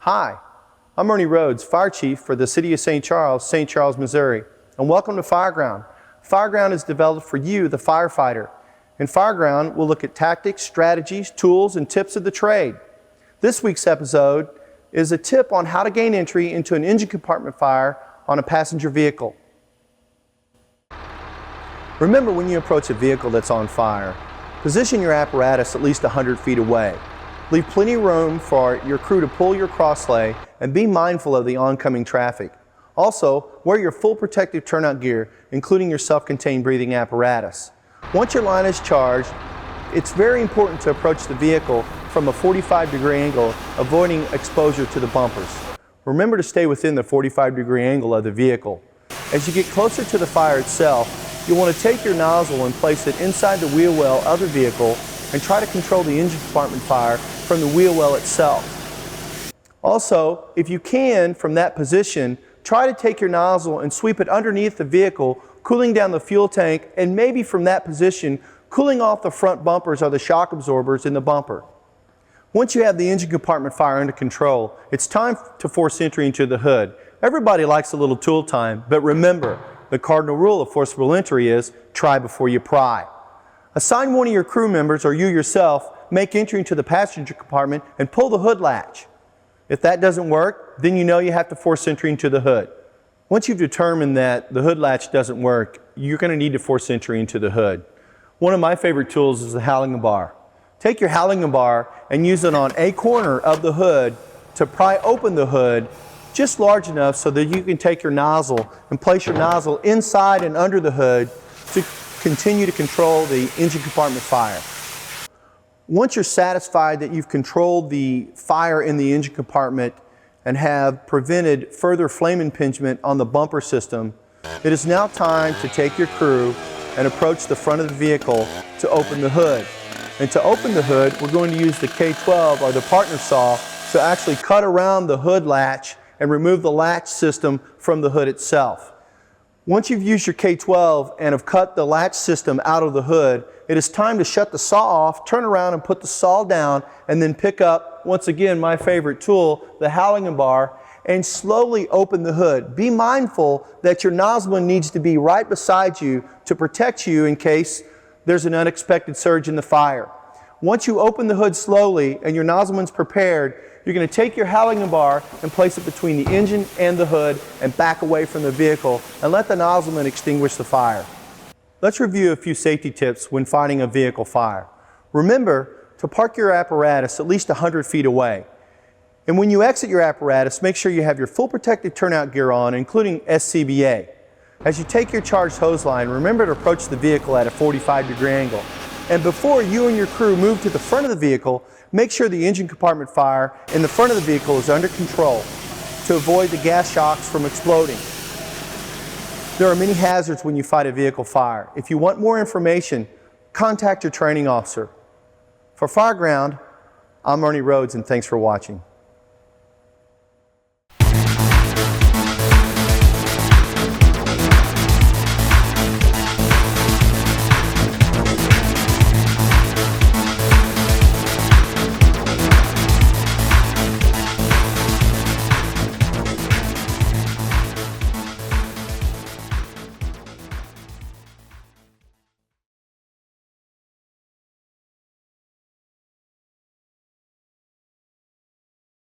Hi, I'm Ernie Rhodes, Fire Chief for the City of St. Charles, Missouri, and welcome to FIREGROUND. FIREGROUND is developed for you, the firefighter. In FIREGROUND, we'll look at tactics, strategies, tools, and tips of the trade. This week's episode is a tip on how to gain entry into an engine compartment fire on a passenger vehicle. Remember, when you approach a vehicle that's on fire, position your apparatus at least 100 feet away. Leave plenty of room for your crew to pull your crosslay and be mindful of the oncoming traffic. Also, wear your full protective turnout gear, including your self-contained breathing apparatus. Once your line is charged, it's very important to approach the vehicle from a 45-degree angle, avoiding exposure to the bumpers. Remember to stay within the 45-degree angle of the vehicle. As you get closer to the fire itself, you'll want to take your nozzle and place it inside the wheel well of the vehicle and try to control the engine compartment fire from the wheel well itself. Also, if you can, from that position, try to take your nozzle and sweep it underneath the vehicle, cooling down the fuel tank, and maybe from that position, cooling off the front bumpers or the shock absorbers in the bumper. Once you have the engine compartment fire under control, it's time to force entry into the hood. Everybody likes a little tool time, but remember, the cardinal rule of forcible entry is try before you pry. Assign one of your crew members or you yourself, make entry into the passenger compartment and pull the hood latch. If that doesn't work, then you know you have to force entry into the hood. Once you've determined that the hood latch doesn't work, you're going to need to force entry into the hood. One of my favorite tools is the Howling bar. Take your Howling bar and use it on a corner of the hood to pry open the hood just large enough so that you can take your nozzle and place your nozzle inside and under the hood to continue to control the engine compartment fire. Once you're satisfied that you've controlled the fire in the engine compartment and have prevented further flame impingement on the bumper system, it is now time to take your crew and approach the front of the vehicle to open the hood. And to open the hood, we're going to use the K12 or the partner saw to actually cut around the hood latch and remove the latch system from the hood itself. Once you've used your K12 and have cut the latch system out of the hood, it is time to shut the saw off, turn around and put the saw down, and then pick up, once again, my favorite tool, the Howling bar, and slowly open the hood. Be mindful that your nozzleman needs to be right beside you to protect you in case there's an unexpected surge in the fire. Once you open the hood slowly and your nozzleman's prepared, you're going to take your Howling bar and place it between the engine and the hood and back away from the vehicle and let the nozzleman extinguish the fire. Let's review a few safety tips when fighting a vehicle fire. Remember to park your apparatus at least 100 feet away. And when you exit your apparatus, make sure you have your full protective turnout gear on, including SCBA. As you take your charged hose line, remember to approach the vehicle at a 45-degree angle. And before you and your crew move to the front of the vehicle, make sure the engine compartment fire in the front of the vehicle is under control to avoid the gas shocks from exploding. There are many hazards when you fight a vehicle fire. If you want more information, contact your training officer. For FIREGROUND, I'm Ernie Rhodes, and thanks for watching.